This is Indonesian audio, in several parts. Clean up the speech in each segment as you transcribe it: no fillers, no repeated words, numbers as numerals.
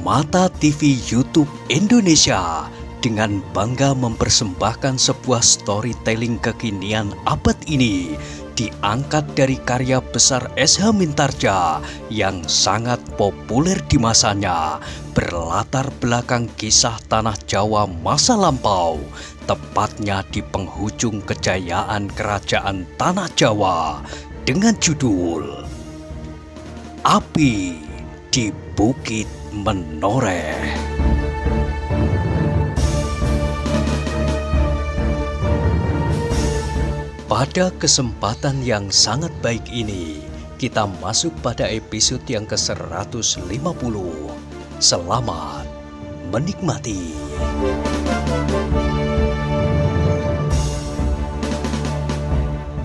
Mata TV YouTube Indonesia dengan bangga mempersembahkan sebuah storytelling kekinian abad ini diangkat dari karya besar S.H. Mintarja yang sangat populer di masanya, berlatar belakang kisah tanah Jawa masa lampau, tepatnya di penghujung kejayaan kerajaan tanah Jawa dengan judul Api di Bukit Menoreh. Pada kesempatan yang sangat baik ini, kita masuk pada episode yang ke-150. Selamat menikmati.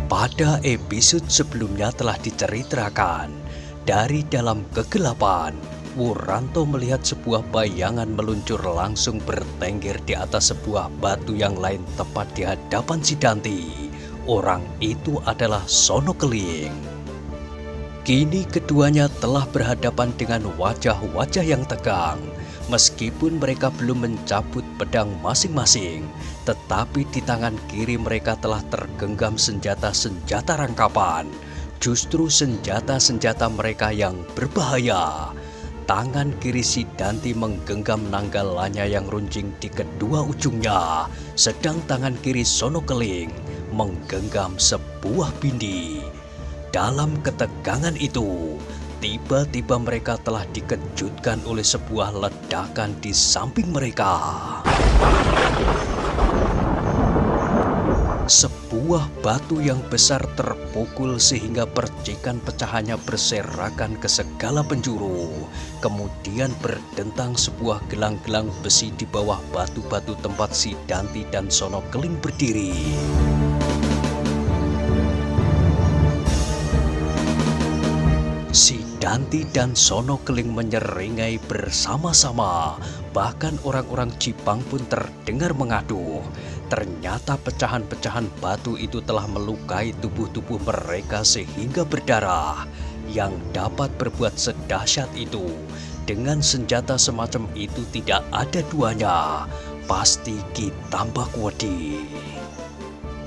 Pada episode sebelumnya telah diceritakan, dari dalam kegelapan, Wuranto melihat sebuah bayangan meluncur langsung bertengger di atas sebuah batu yang lain tepat di hadapan Sidanti. Orang itu adalah Sono Keling. Kini keduanya telah berhadapan dengan wajah-wajah yang tegang. Meskipun mereka belum mencabut pedang masing-masing, tetapi di tangan kiri mereka telah tergenggam senjata-senjata rangkapan. Justru senjata-senjata mereka yang berbahaya. Tangan kiri Sidanti menggenggam nanggalannya yang runcing di kedua ujungnya, sedang tangan kiri Sono Keling menggenggam sebuah bindi. Dalam ketegangan itu, tiba-tiba mereka telah dikejutkan oleh sebuah ledakan di samping mereka. Sebuah batu yang besar terpukul sehingga percikan pecahannya berserakan ke segala penjuru. Kemudian berdentang sebuah gelang-gelang besi di bawah batu-batu tempat Sidanti dan Sono Keling berdiri. Sidanti dan Sono Keling menyeringai bersama-sama. Bahkan orang-orang Jipang pun terdengar mengaduh. Ternyata pecahan-pecahan batu itu telah melukai tubuh-tubuh mereka sehingga berdarah. Yang dapat berbuat sedahsyat itu, dengan senjata semacam itu tidak ada duanya. Pasti Ki Tambak Wedi.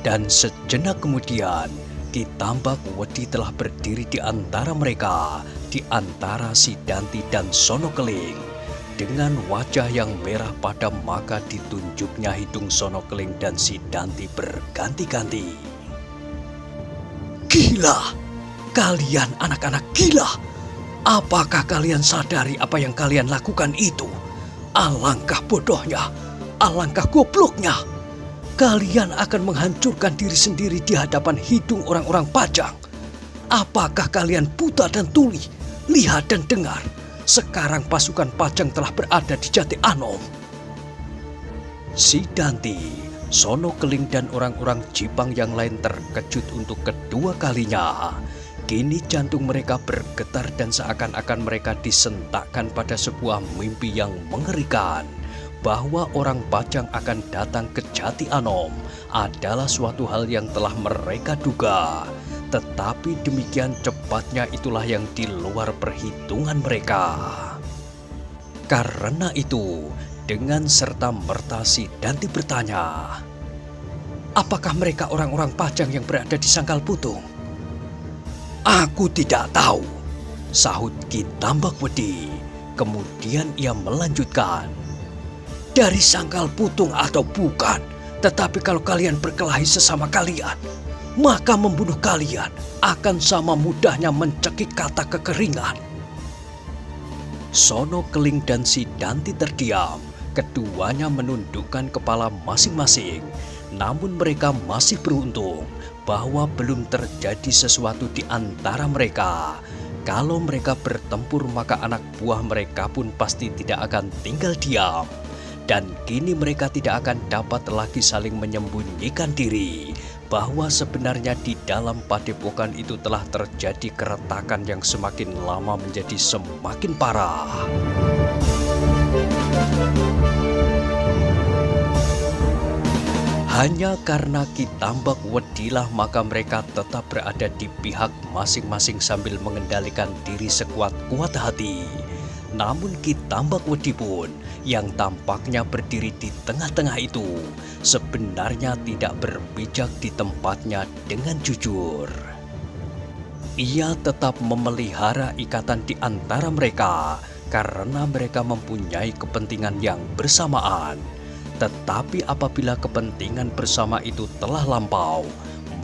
Dan sejenak kemudian, Ki Tambak Wedi telah berdiri di antara mereka, di antara Sidanti dan Sono Keling. Dengan wajah yang merah padam, maka ditunjuknya hidung Sono Keling dan Sidanti berganti-ganti. Gila! Kalian anak-anak gila! Apakah kalian sadari apa yang kalian lakukan itu? Alangkah bodohnya! Alangkah gobloknya! Kalian akan menghancurkan diri sendiri di hadapan hidung orang-orang Pajang. Apakah kalian buta dan tuli? Lihat dan dengar. Sekarang pasukan Pajang telah berada di Jati Anom. Sidanti, Sono Keling dan orang-orang Jipang yang lain terkejut untuk kedua kalinya. Kini jantung mereka bergetar dan seakan-akan mereka disentakkan pada sebuah mimpi yang mengerikan. Bahwa orang Pajang akan datang ke Jati Anom adalah suatu hal yang telah mereka duga. Tetapi demikian cepatnya itulah yang di luar perhitungan mereka. Karena itu, dengan serta-merta Sidanti bertanya, apakah mereka orang-orang Pajang yang berada di Sangkal Putung? Aku tidak tahu, sahut Ki Tambak Wedi. Kemudian ia melanjutkan, dari Sangkal Putung atau bukan, tetapi kalau kalian berkelahi sesama kalian, maka membunuh kalian akan sama mudahnya mencekik kata kekeringan. Sono Keling dan Sidanti terdiam. Keduanya menundukkan kepala masing-masing. Namun mereka masih beruntung bahwa belum terjadi sesuatu di antara mereka. Kalau mereka bertempur, maka anak buah mereka pun pasti tidak akan tinggal diam. Dan kini mereka tidak akan dapat lagi saling menyembunyikan diri, bahwa sebenarnya di dalam padepokan itu telah terjadi keretakan yang semakin lama menjadi semakin parah. Hanya karena Ki Tambak Wedilah maka mereka tetap berada di pihak masing-masing sambil mengendalikan diri sekuat-kuat hati. Namun Ki Tambak Wedi pun yang tampaknya berdiri di tengah-tengah itu sebenarnya tidak berpijak di tempatnya dengan jujur. Ia tetap memelihara ikatan di antara mereka karena mereka mempunyai kepentingan yang bersamaan. Tetapi apabila kepentingan bersama itu telah lampau,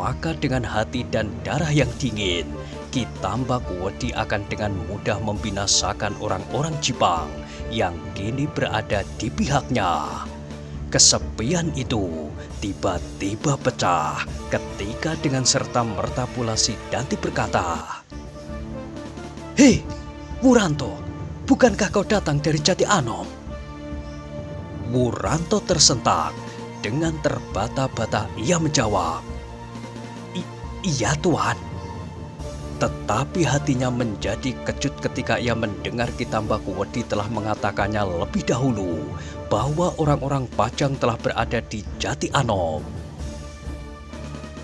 maka dengan hati dan darah yang dingin, Ki Tambak Wedi akan dengan mudah membinasakan orang-orang Jipang yang kini berada di pihaknya. Kesepian itu tiba-tiba pecah ketika dengan serta-merta pula si Danti berkata, "Hei, Wuranto, bukankah kau datang dari Jati Anom?" Wuranto tersentak. Dengan terbata-bata ia menjawab, "Iya, Tuan." Tetapi hatinya menjadi kecut ketika ia mendengar Ki Tambak Wedi telah mengatakannya lebih dahulu bahwa orang-orang Pajang telah berada di Jati Anom.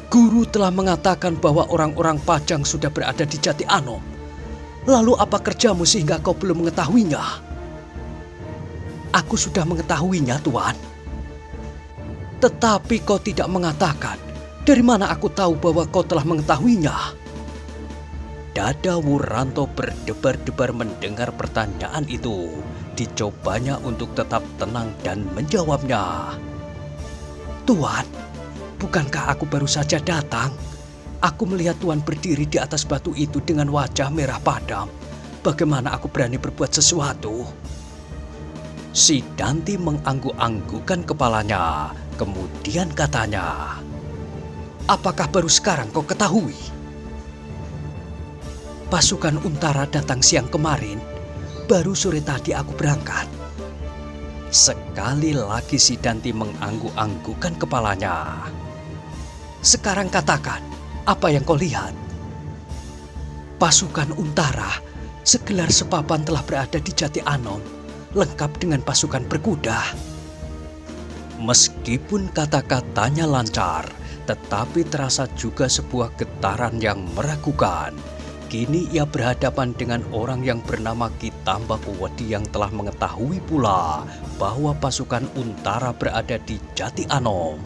"Guru telah mengatakan bahwa orang-orang Pajang sudah berada di Jati Anom. Lalu apa kerjamu sehingga kau belum mengetahuinya?" "Aku sudah mengetahuinya, Tuan." "Tetapi kau tidak mengatakan. Dari mana aku tahu bahwa kau telah mengetahuinya?" Dada Wuranto berdebar-debar mendengar pertanyaan itu. Dicobanya untuk tetap tenang dan menjawabnya. "Tuan, bukankah aku baru saja datang? Aku melihat Tuan berdiri di atas batu itu dengan wajah merah padam. Bagaimana aku berani berbuat sesuatu?" Si Danti mengangguk-anggukkan kepalanya. Kemudian katanya, "Apakah baru sekarang kau ketahui? Pasukan Untara datang siang kemarin. Baru sore tadi aku berangkat." Sekali lagi si Danti mengangguk-anggukkan kepalanya. "Sekarang katakan, apa yang kau lihat?" "Pasukan Untara, segelar sepapan telah berada di Jati Anom, lengkap dengan pasukan berkuda." Meskipun kata-katanya lancar, tetapi terasa juga sebuah getaran yang meragukan. Kini ia berhadapan dengan orang yang bernama Ki Tambak Wedi yang telah mengetahui pula bahwa pasukan Untara berada di Jati Anom.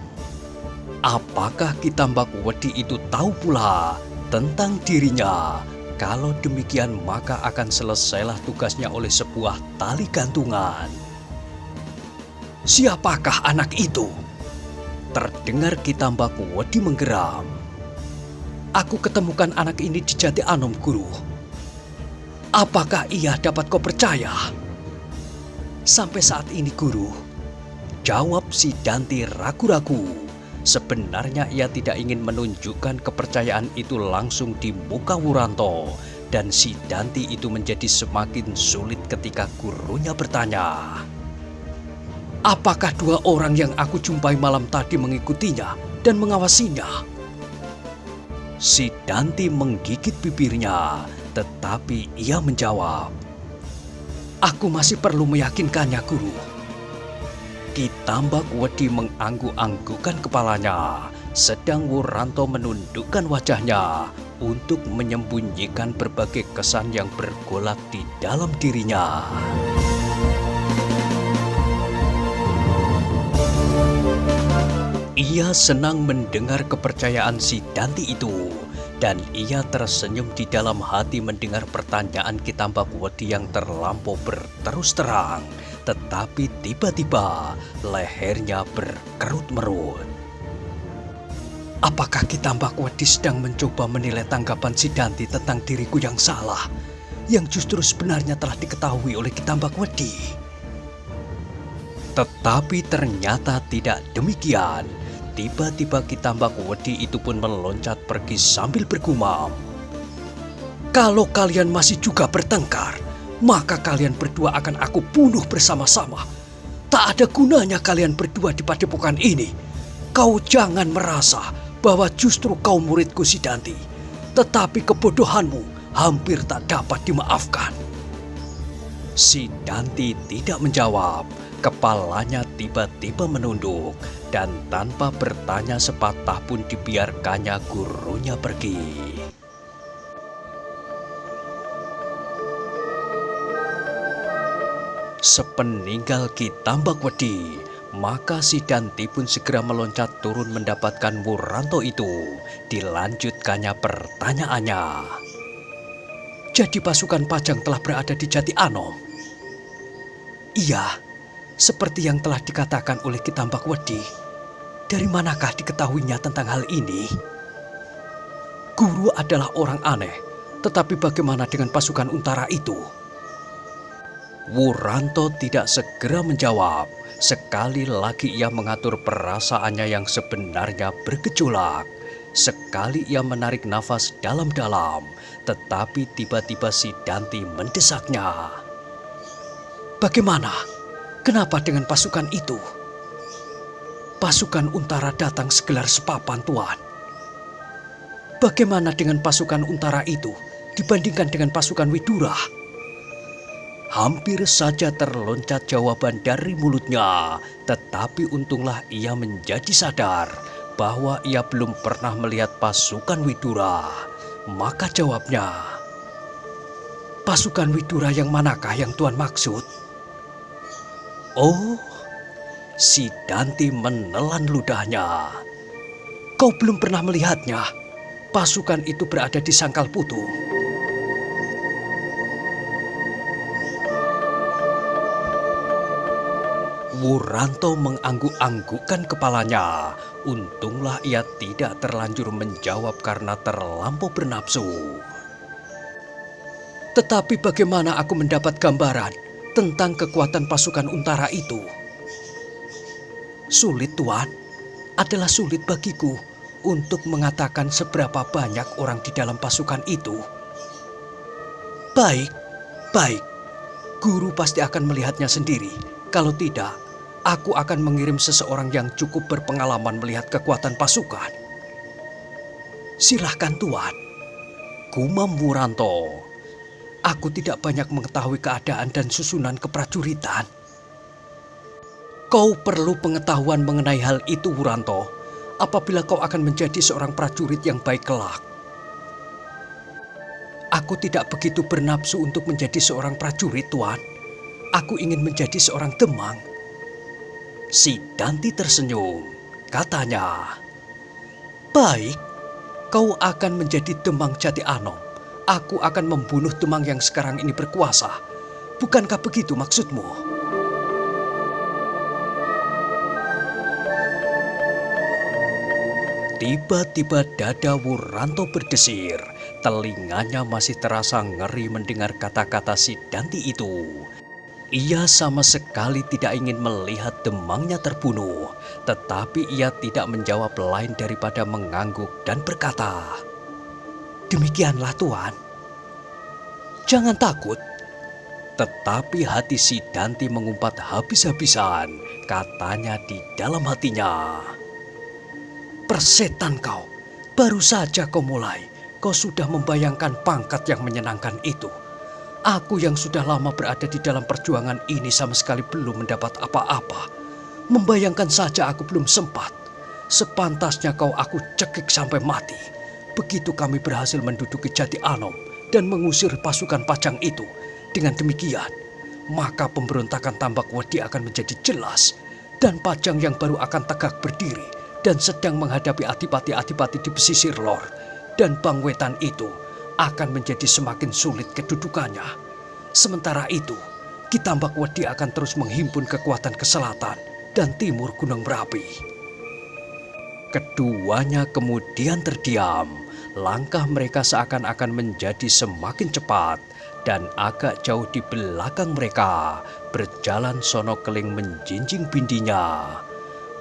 Apakah Ki Tambak Wedi itu tahu pula tentang dirinya? Kalau demikian maka akan selesailah tugasnya oleh sebuah tali gantungan. "Siapakah anak itu?" Terdengar Ki Tambak Wedi menggeram. "Aku ketemukan anak ini di Jati Anom, Guru." "Apakah ia dapat kau percaya?" "Sampai saat ini, Guru," jawab si Danti ragu-ragu. Sebenarnya ia tidak ingin menunjukkan kepercayaan itu langsung di muka Wuranto. Dan si Danti itu menjadi semakin sulit ketika gurunya bertanya, "Apakah dua orang yang aku jumpai malam tadi mengikutinya dan mengawasinya?" Si Danti menggigit bibirnya, tetapi ia menjawab, "Aku masih perlu meyakinkannya, Guru." Ki Tambak Wedi mengangguk-anggukkan kepalanya, sedang Wuranto menundukkan wajahnya untuk menyembunyikan berbagai kesan yang bergolak di dalam dirinya. Ia senang mendengar kepercayaan si Danti itu, dan ia tersenyum di dalam hati mendengar pertanyaan Ki Tambak Wedi yang terlampau berterus terang, tetapi tiba-tiba lehernya berkerut-merut. Apakah Ki Tambak Wedi sedang mencoba menilai tanggapan si Danti tentang diriku yang salah, yang justru sebenarnya telah diketahui oleh Ki Tambak Wedi? Tetapi ternyata tidak demikian. Tiba-tiba Ki Tambak Wedi itu pun meloncat pergi sambil bergumam, "Kalau kalian masih juga bertengkar, maka kalian berdua akan aku bunuh bersama-sama. Tak ada gunanya kalian berdua di padepokan ini. Kau jangan merasa bahwa justru kau muridku si Danti, tetapi kebodohanmu hampir tak dapat dimaafkan." Si Danti tidak menjawab. Kepalanya tiba-tiba menunduk, dan tanpa bertanya sepatah pun dibiarkannya gurunya pergi. Sepeninggal Ki Tambakwedi, maka si Danti pun segera meloncat turun mendapatkan Wuranto itu. Dilanjutkannya pertanyaannya. Jadi pasukan Pajang telah berada di Jati Anom? Iya, seperti yang telah dikatakan oleh Ki Tambakwedi. Dari manakah diketahuinya tentang hal ini? Guru adalah orang aneh, tetapi bagaimana dengan pasukan Untara itu? Wuranto tidak segera menjawab. Sekali lagi ia mengatur perasaannya yang sebenarnya bergejolak. Sekali ia menarik nafas dalam-dalam, tetapi tiba-tiba si Danti mendesaknya. Bagaimana? Kenapa dengan pasukan itu? Pasukan Untara datang segelar sepapan, Tuan. Bagaimana dengan pasukan Untara itu dibandingkan dengan pasukan Widura? Hampir saja terloncat jawaban dari mulutnya, tetapi untunglah ia menjadi sadar bahwa ia belum pernah melihat pasukan Widura. Maka jawabnya, pasukan Widura yang manakah yang Tuan maksud? Oh, si Danti menelan ludahnya. Kau belum pernah melihatnya. Pasukan itu berada di Sangkal Putu. Wuranto mengangguk-anggukkan kepalanya. Untunglah ia tidak terlanjur menjawab karena terlampau bernafsu. Tetapi bagaimana aku mendapat gambaran tentang kekuatan pasukan Untara itu? Sulit, Tuan. Adalah sulit bagiku untuk mengatakan seberapa banyak orang di dalam pasukan itu. Baik, baik. Guru pasti akan melihatnya sendiri. Kalau tidak, aku akan mengirim seseorang yang cukup berpengalaman melihat kekuatan pasukan. Silahkan, Tuan. Gumam Wuranto. Aku tidak banyak mengetahui keadaan dan susunan keprajuritan. Kau perlu pengetahuan mengenai hal itu, Wuranto, apabila kau akan menjadi seorang prajurit yang baik kelak. Aku tidak begitu bernafsu untuk menjadi seorang prajurit, Tuan. Aku ingin menjadi seorang demang. Si Danti tersenyum. Katanya, baik, kau akan menjadi demang Jati Anom. Aku akan membunuh demang yang sekarang ini berkuasa. Bukankah begitu maksudmu? Tiba-tiba dada Wuranto berdesir. Telinganya masih terasa ngeri mendengar kata-kata si Danti itu. Ia sama sekali tidak ingin melihat demangnya terbunuh, tetapi ia tidak menjawab lain daripada mengangguk dan berkata, demikianlah, Tuan. Jangan takut. Tetapi hati si Danti mengumpat habis-habisan. Katanya di dalam hatinya, persetan kau, baru saja kau mulai, kau sudah membayangkan pangkat yang menyenangkan itu. Aku yang sudah lama berada di dalam perjuangan ini sama sekali belum mendapat apa-apa. Membayangkan saja aku belum sempat. Sepantasnya kau aku cekik sampai mati. Begitu kami berhasil menduduki Jati Anom dan mengusir pasukan Pajang itu. Dengan demikian, maka pemberontakan Tambakwedi akan menjadi jelas. Dan Pajang yang baru akan tegak berdiri dan sedang menghadapi adipati-adipati di pesisir lor. Dan Bang Wetan itu akan menjadi semakin sulit kedudukannya. Sementara itu, Ki Tambakwedi akan terus menghimpun kekuatan ke selatan dan timur Gunung Merapi. Keduanya kemudian terdiam. Langkah mereka seakan-akan menjadi semakin cepat dan agak jauh di belakang mereka berjalan Sono Keling menjinjing bindinya.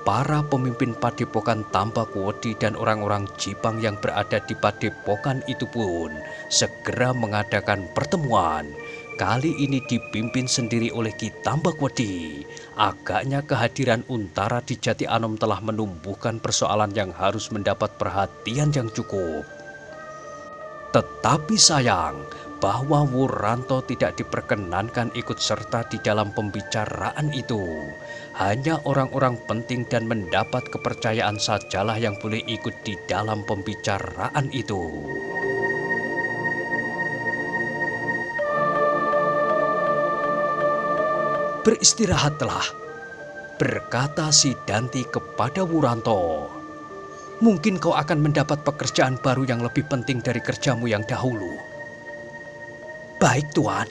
Para pemimpin padepokan Tambakwedi dan orang-orang Jipang yang berada di padepokan itu pun segera mengadakan pertemuan. Kali ini dipimpin sendiri oleh Ki Tambakwedi. Agaknya kehadiran Untara di Jati Anom telah menumbuhkan persoalan yang harus mendapat perhatian yang cukup. Tetapi sayang bahwa Wuranto tidak diperkenankan ikut serta di dalam pembicaraan itu. Hanya orang-orang penting dan mendapat kepercayaan sajalah yang boleh ikut di dalam pembicaraan itu. Beristirahatlah, berkata si Danti kepada Wuranto. Mungkin kau akan mendapat pekerjaan baru yang lebih penting dari kerjamu yang dahulu. Baik Tuan,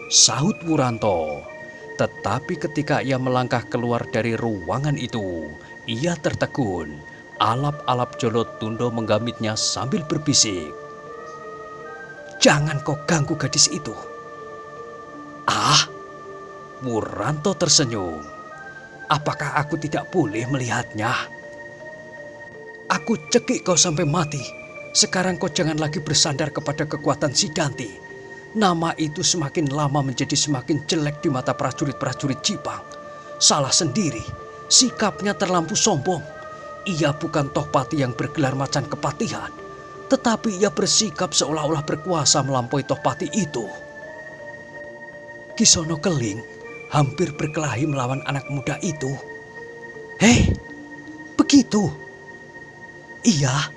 sahut Wuranto. Tetapi ketika ia melangkah keluar dari ruangan itu, ia tertegun. Alap-alap Jolotundo menggamitnya sambil berbisik. Jangan kau ganggu gadis itu. Ah, Wuranto tersenyum. Apakah aku tidak boleh melihatnya? Aku cekik kau sampai mati. Sekarang kau jangan lagi bersandar kepada kekuatan si Danti. Nama itu semakin lama menjadi semakin jelek di mata prajurit-prajurit Jipang. Salah sendiri, sikapnya terlampau sombong. Ia bukan Tohpati yang bergelar macan kepatihan, tetapi ia bersikap seolah-olah berkuasa melampaui Tohpati itu. Kisono Keling hampir berkelahi melawan anak muda itu. Hei, begitu? Iya.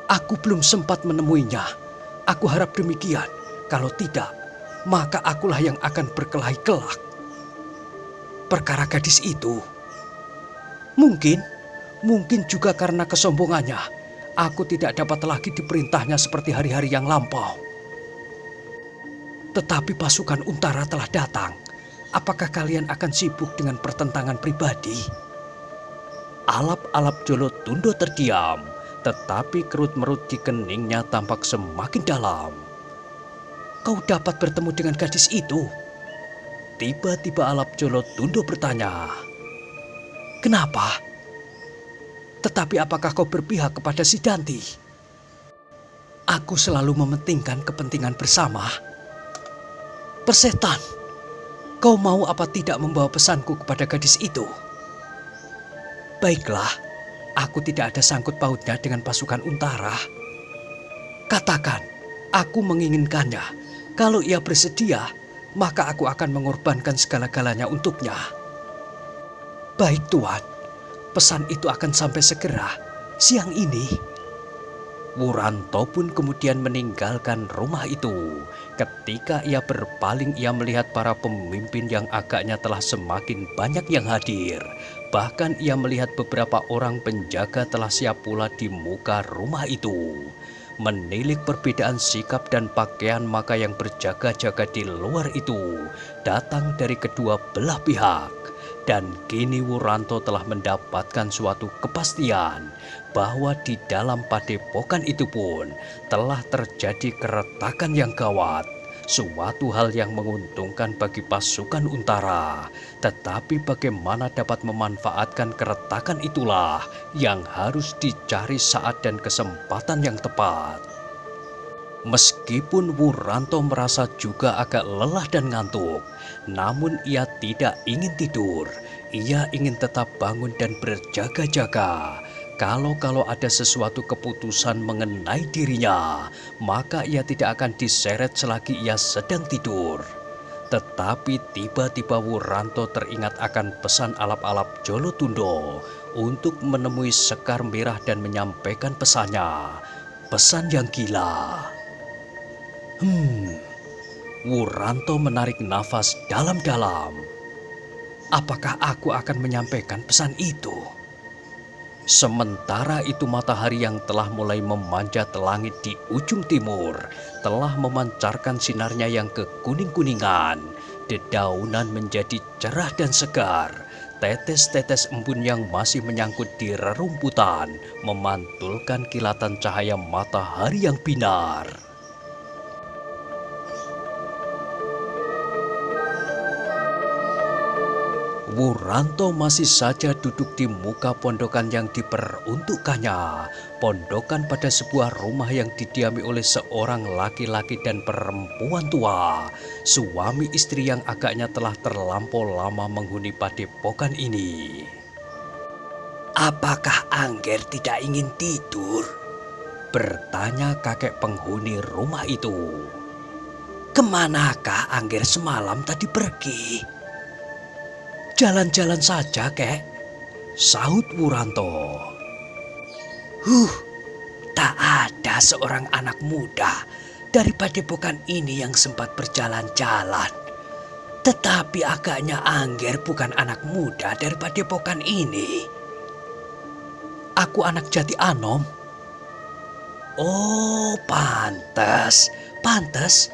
Aku belum sempat menemuinya. Aku harap demikian. Kalau tidak, maka akulah yang akan berkelahi kelak. Perkara gadis itu. Mungkin juga karena kesombongannya. Aku tidak dapat lagi diperintahnya seperti hari-hari yang lampau. Tetapi pasukan Untara telah datang. Apakah kalian akan sibuk dengan pertentangan pribadi? Alap-alap Jolotundo terdiam, tetapi kerut-merut di keningnya tampak semakin dalam. Kau dapat bertemu dengan gadis itu? Tiba-tiba Alap Jolotundo bertanya. Kenapa? Tetapi apakah kau berpihak kepada si Danti? Aku selalu mementingkan kepentingan bersama. Persetan, kau mau apa tidak membawa pesanku kepada gadis itu? Baiklah, aku tidak ada sangkut pautnya dengan pasukan Untara. Katakan, aku menginginkannya. Kalau ia bersedia, maka aku akan mengorbankan segala-galanya untuknya. Baik Tuan, pesan itu akan sampai segera, siang ini. Wuranto pun kemudian meninggalkan rumah itu. Ketika ia berpaling, ia melihat para pemimpin yang agaknya telah semakin banyak yang hadir. Bahkan ia melihat beberapa orang penjaga telah siap pula di muka rumah itu. Menilik perbedaan sikap dan pakaian, maka yang berjaga-jaga di luar itu datang dari kedua belah pihak. Dan kini Wuranto telah mendapatkan suatu kepastian bahwa di dalam padepokan itu pun telah terjadi keretakan yang gawat. Suatu hal yang menguntungkan bagi pasukan Untara. Tetapi bagaimana dapat memanfaatkan keretakan itulah yang harus dicari saat dan kesempatan yang tepat. Meskipun Wuranto merasa juga agak lelah dan ngantuk, namun ia tidak ingin tidur. Ia ingin tetap bangun dan berjaga-jaga. Kalau ada sesuatu keputusan mengenai dirinya, maka ia tidak akan diseret selagi ia sedang tidur. Tetapi tiba-tiba Wuranto teringat akan pesan alap-alap Jolotundo untuk menemui Sekar Merah dan menyampaikan pesannya. Pesan yang gila. Wuranto menarik nafas dalam-dalam. Apakah aku akan menyampaikan pesan itu? Sementara itu matahari yang telah mulai memanjat langit di ujung timur telah memancarkan sinarnya yang kekuning-kuningan. Dedaunan menjadi cerah dan segar. Tetes-tetes embun yang masih menyangkut di rerumputan memantulkan kilatan cahaya matahari yang binar. Wuranto masih saja duduk di muka pondokan yang diperuntukkannya. Pondokan pada sebuah rumah yang didiami oleh seorang laki-laki dan perempuan tua. Suami istri yang agaknya telah terlampau lama menghuni padepokan ini. Apakah Angger tidak ingin tidur? Bertanya kakek penghuni rumah itu. Kemanakah Angger semalam tadi pergi? Jalan-jalan saja, kek, sahut Wuranto. Tak ada seorang anak muda dari padepokan ini yang sempat berjalan-jalan. Tetapi agaknya Angger bukan anak muda dari padepokan ini. Aku anak Jati Anom. Oh, pantas. Pantas.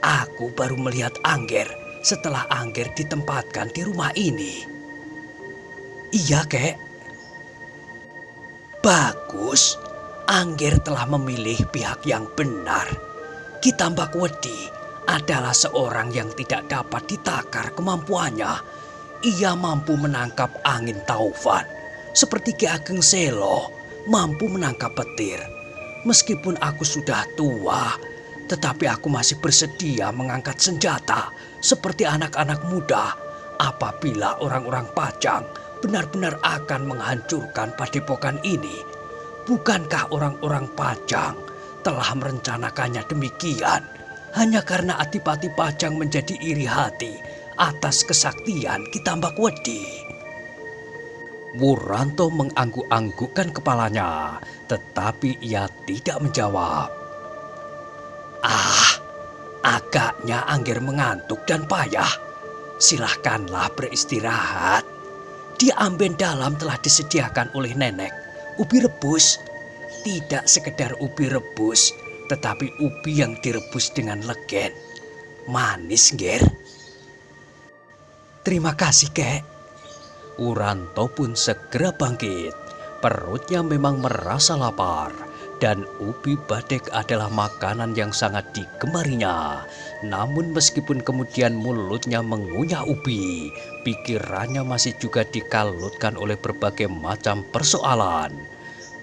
Aku baru melihat Angger setelah Angger ditempatkan di rumah ini. Iya, Kek. Bagus. Angger telah memilih pihak yang benar. Ki Tambakwedi adalah seorang yang tidak dapat ditakar kemampuannya. Ia mampu menangkap angin taufan, seperti Ki Ageng Selo mampu menangkap petir. Meskipun aku sudah tua, tetapi aku masih bersedia mengangkat senjata seperti anak-anak muda apabila orang-orang Pajang benar-benar akan menghancurkan padepokan ini. Bukankah orang-orang Pajang telah merencanakannya demikian hanya karena Adipati Pajang menjadi iri hati atas kesaktian Ki Tambakwedi? Wuranto mengangguk-anggukkan kepalanya, tetapi ia tidak menjawab. Agaknya Angger mengantuk dan payah. Silahkanlah beristirahat. Di amben dalam telah disediakan oleh nenek ubi rebus. Tidak sekedar ubi rebus, tetapi ubi yang direbus dengan legen. Manis, Nger. Terima kasih, Kek. Wuranto pun segera bangkit. Perutnya memang merasa lapar, dan ubi badek adalah makanan yang sangat digemarinya. Namun meskipun kemudian mulutnya mengunyah ubi, pikirannya masih juga dikalutkan oleh berbagai macam persoalan.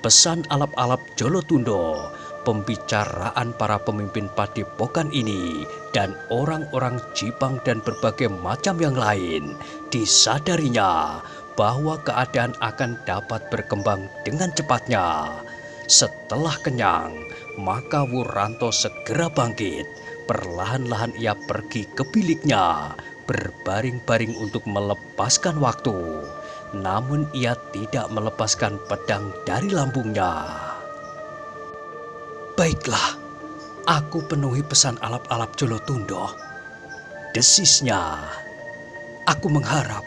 Pesan alap-alap Jolotundo, pembicaraan para pemimpin padepokan ini, dan orang-orang Jipang dan berbagai macam yang lain, disadarinya bahwa keadaan akan dapat berkembang dengan cepatnya. Setelah kenyang, maka Wuranto segera bangkit. Perlahan-lahan ia pergi ke biliknya, berbaring-baring untuk melepaskan waktu. Namun ia tidak melepaskan pedang dari lambungnya. Baiklah, aku penuhi pesan alap-alap Jolotundo. Desisnya, aku mengharap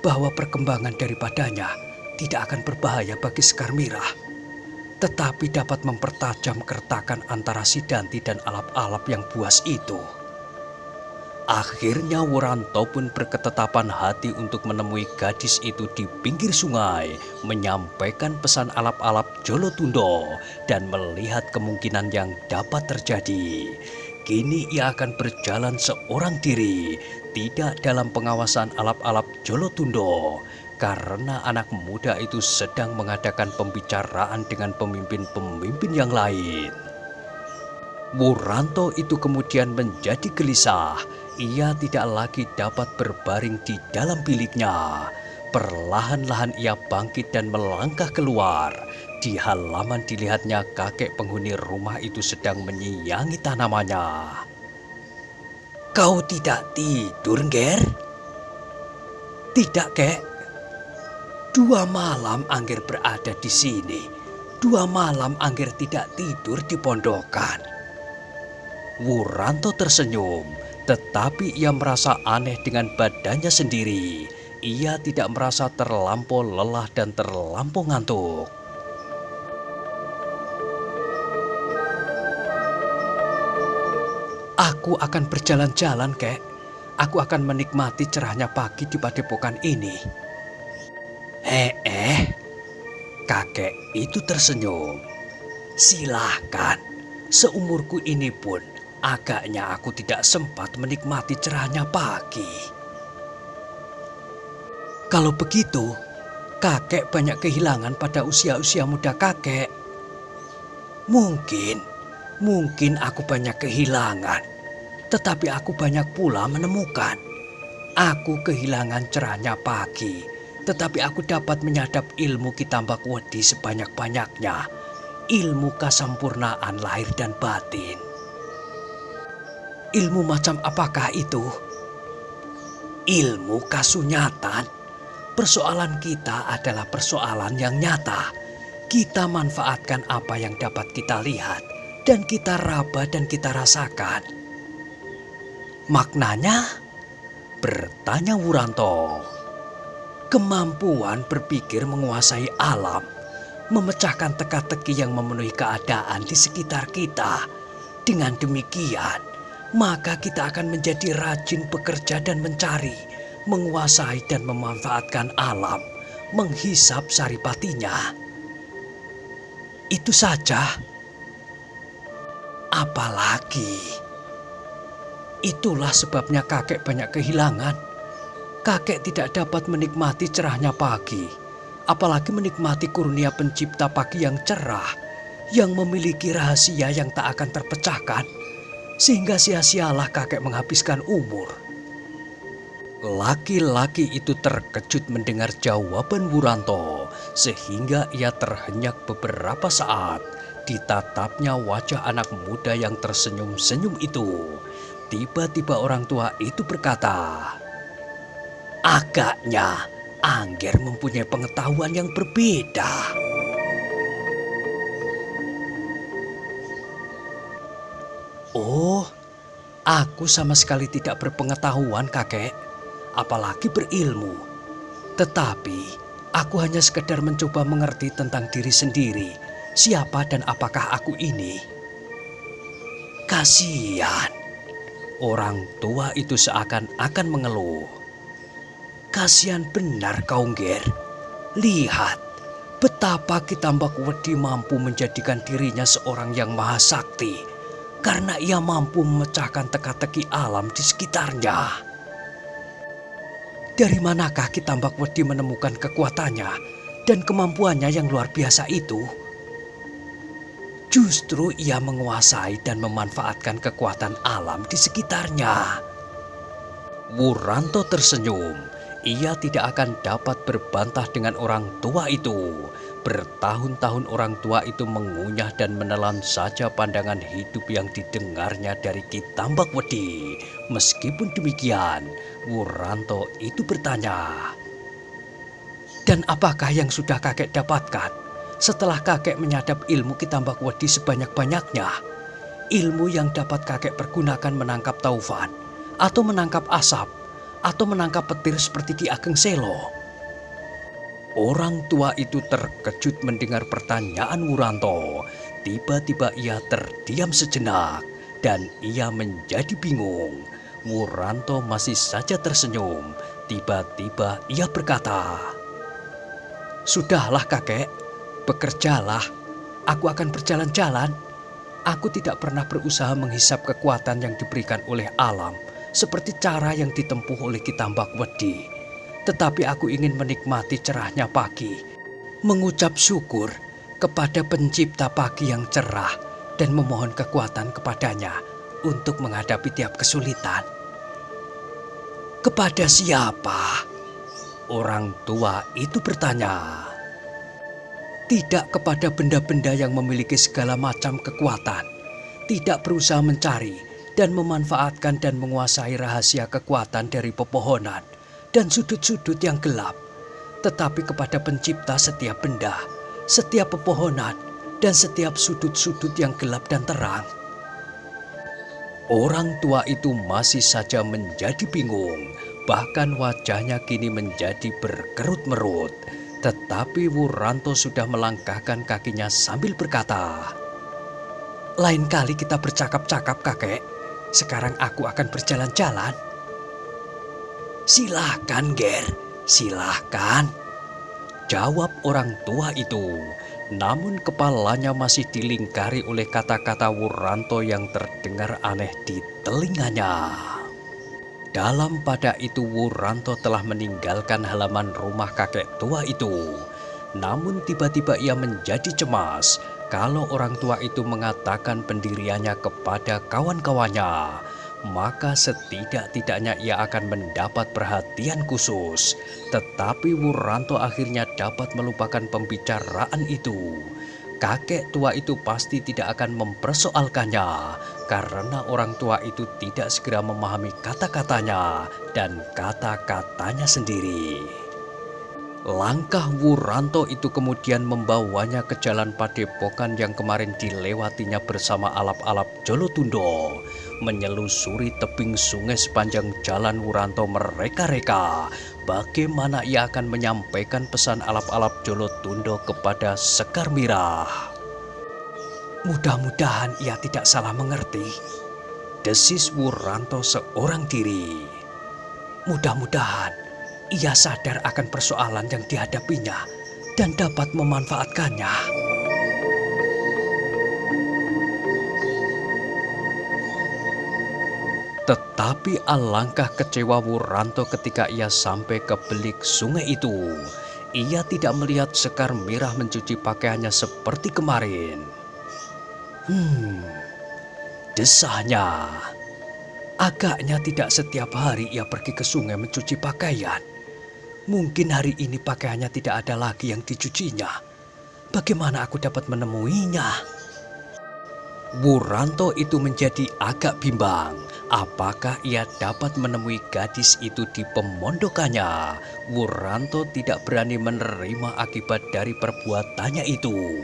bahwa perkembangan daripadanya tidak akan berbahaya bagi Sekar Mirah, tetapi dapat mempertajam kertakan antara Sidanti dan alap-alap yang buas itu. Akhirnya Wuranto pun berketetapan hati untuk menemui gadis itu di pinggir sungai, menyampaikan pesan alap-alap Jolotundo dan melihat kemungkinan yang dapat terjadi. Kini ia akan berjalan seorang diri, tidak dalam pengawasan alap-alap Jolotundo, karena anak muda itu sedang mengadakan pembicaraan dengan pemimpin-pemimpin yang lain. Wuranto itu kemudian menjadi gelisah. Ia tidak lagi dapat berbaring di dalam biliknya. Perlahan-lahan ia bangkit dan melangkah keluar. Di halaman dilihatnya kakek penghuni rumah itu sedang menyiangi tanamannya. Kau tidak tidur, Nger? Tidak, Kek. 2 malam Angger berada di sini. 2 malam Angger tidak tidur di pondokan. Wuranto tersenyum, tetapi ia merasa aneh dengan badannya sendiri. Ia tidak merasa terlampau lelah dan terlampau ngantuk. Aku akan berjalan-jalan, Kek. Aku akan menikmati cerahnya pagi di padepokan ini. Kakek itu tersenyum. Silahkan, seumurku ini pun agaknya aku tidak sempat menikmati cerahnya pagi. Kalau begitu, kakek banyak kehilangan pada usia-usia muda kakek. Mungkin aku banyak kehilangan, tetapi aku banyak pula menemukan. Aku kehilangan cerahnya pagi, tetapi aku dapat menyadap ilmu Ki Tambakwedi sebanyak-banyaknya, ilmu kasampurnaan lahir dan batin. Ilmu macam apakah itu? Ilmu kasunyatan. Persoalan kita adalah persoalan yang nyata. Kita manfaatkan apa yang dapat kita lihat dan kita raba dan kita rasakan. Maknanya, Bertanya Wuranto. Kemampuan berpikir menguasai alam, memecahkan teka-teki yang memenuhi keadaan di sekitar kita. Dengan demikian, maka kita akan menjadi rajin bekerja dan mencari, menguasai dan memanfaatkan alam, menghisap saripatinya. Itu saja. Apalagi? Itulah sebabnya kakek banyak kehilangan. Kakek tidak dapat menikmati cerahnya pagi, apalagi menikmati kurnia pencipta pagi yang cerah, yang memiliki rahasia yang tak akan terpecahkan, sehingga sia-sialah kakek menghabiskan umur. Laki-laki itu terkejut mendengar jawaban Wuranto, sehingga ia terhenyak beberapa saat. Ditatapnya wajah anak muda yang tersenyum-senyum itu. Tiba-tiba orang tua itu berkata, "Agaknya Angger mempunyai pengetahuan yang berbeda." "Oh, aku sama sekali tidak berpengetahuan, kakek, apalagi berilmu. Tetapi aku hanya sekedar mencoba mengerti tentang diri sendiri, siapa dan apakah aku ini." Kasihan. Orang tua itu seakan-akan mengeluh. "Kasihan benar kau, Nger. Lihat betapa Ki Tambak Wedi mampu menjadikan dirinya seorang yang maha sakti, karena ia mampu memecahkan teka-teki alam di sekitarnya. Dari manakah Ki Tambak Wedi menemukan kekuatannya dan kemampuannya yang luar biasa itu? Justru ia menguasai dan memanfaatkan kekuatan alam di sekitarnya." Wuranto tersenyum. Ia tidak akan dapat berbantah dengan orang tua itu. Bertahun-tahun orang tua itu mengunyah dan menelan saja pandangan hidup yang didengarnya dari Ki Tambak Wedi. Meskipun demikian, Wuranto itu bertanya, "Dan apakah yang sudah kakek dapatkan setelah kakek menyadap ilmu Ki Tambak Wedi sebanyak-banyaknya? Ilmu yang dapat kakek pergunakan menangkap taufan, atau menangkap asap, atau menangkap petir seperti Ki Ageng Selo?" Orang tua itu terkejut mendengar pertanyaan Wuranto. Tiba-tiba ia terdiam sejenak dan ia menjadi bingung. Wuranto masih saja tersenyum. Tiba-tiba ia berkata, "Sudahlah kakek, bekerjalah. Aku akan berjalan-jalan. Aku tidak pernah berusaha menghisap kekuatan yang diberikan oleh alam seperti cara yang ditempuh oleh Ki Tambak Wedi. Tetapi aku ingin menikmati cerahnya pagi, mengucap syukur kepada pencipta pagi yang cerah dan memohon kekuatan kepadanya untuk menghadapi tiap kesulitan." "Kepada siapa?" orang tua itu bertanya. "Tidak kepada benda-benda yang memiliki segala macam kekuatan, tidak berusaha mencari dan memanfaatkan dan menguasai rahasia kekuatan dari pepohonan dan sudut-sudut yang gelap, tetapi kepada pencipta setiap benda, setiap pepohonan, dan setiap sudut-sudut yang gelap dan terang." Orang tua itu masih saja menjadi bingung, bahkan wajahnya kini menjadi berkerut-merut. Tetapi Wuranto sudah melangkahkan kakinya sambil berkata, "Lain kali kita bercakap-cakap, kakek. Sekarang aku akan berjalan-jalan." "Silahkan, Ger, silahkan," jawab orang tua itu. Namun kepalanya masih dilingkari oleh kata-kata Wuranto yang terdengar aneh di telinganya. Dalam pada itu Wuranto telah meninggalkan halaman rumah kakek tua itu. Namun tiba-tiba ia menjadi cemas kalau orang tua itu mengatakan pendiriannya kepada kawan-kawannya. Maka setidak-tidaknya ia akan mendapat perhatian khusus. Tetapi Wuranto akhirnya dapat melupakan pembicaraan itu. Kakek tua itu pasti tidak akan mempersoalkannya, karena orang tua itu tidak segera memahami kata-katanya dan kata-katanya sendiri. Langkah Wuranto itu kemudian membawanya ke jalan padepokan yang kemarin dilewatinya bersama alap-alap Jolotundo. Menyelusuri tebing sungai sepanjang jalan Wuranto mereka-reka bagaimana ia akan menyampaikan pesan alap-alap Jolotundo kepada Sekar Mirah. Mudah-mudahan ia tidak salah mengerti, desis Wuranto seorang diri. Mudah-mudahan ia sadar akan persoalan yang dihadapinya dan dapat memanfaatkannya. Tetapi alangkah kecewa Wuranto ketika ia sampai ke belik sungai itu. Ia tidak melihat Sekar Mirah mencuci pakaiannya seperti kemarin. Desahnya. Agaknya tidak setiap hari ia pergi ke sungai mencuci pakaian. Mungkin hari ini pakaiannya tidak ada lagi yang dicucinya. Bagaimana aku dapat menemuinya? Wuranto itu menjadi agak bimbang. Apakah ia dapat menemui gadis itu di pemondokannya? Wuranto tidak berani menerima akibat dari perbuatannya itu.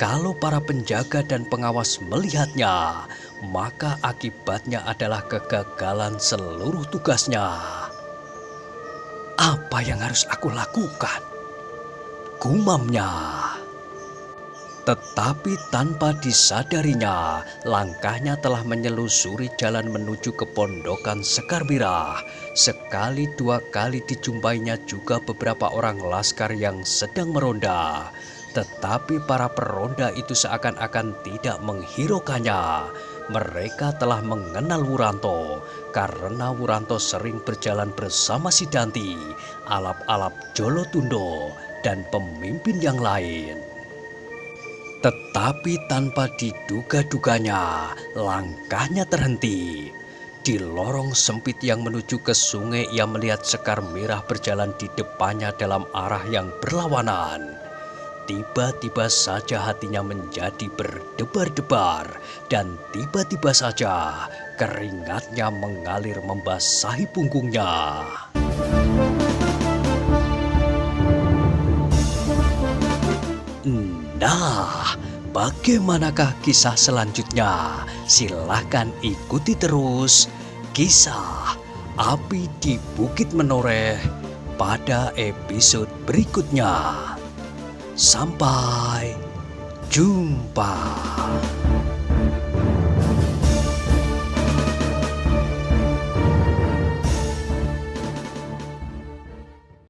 Kalau para penjaga dan pengawas melihatnya, maka akibatnya adalah kegagalan seluruh tugasnya. Apa yang harus aku lakukan? Gumamnya. Tetapi tanpa disadarinya, langkahnya telah menyelusuri jalan menuju ke pondokan Sekar Mirah. Sekali dua kali dijumpainya juga beberapa orang laskar yang sedang meronda. Tetapi para peronda itu seakan-akan tidak menghiraukannya. Mereka telah mengenal Wuranto karena Wuranto sering berjalan bersama Sidanti, alap-alap Jolotundo, dan pemimpin yang lain. Tetapi tanpa diduga-duganya, langkahnya terhenti. Di lorong sempit yang menuju ke sungai, ia melihat Sekar Mirah berjalan di depannya dalam arah yang berlawanan. Tiba-tiba saja hatinya menjadi berdebar-debar dan tiba-tiba saja keringatnya mengalir membasahi punggungnya. Nah, bagaimanakah kisah selanjutnya? Silahkan ikuti terus kisah Api di Bukit Menoreh pada episode berikutnya. Sampai jumpa.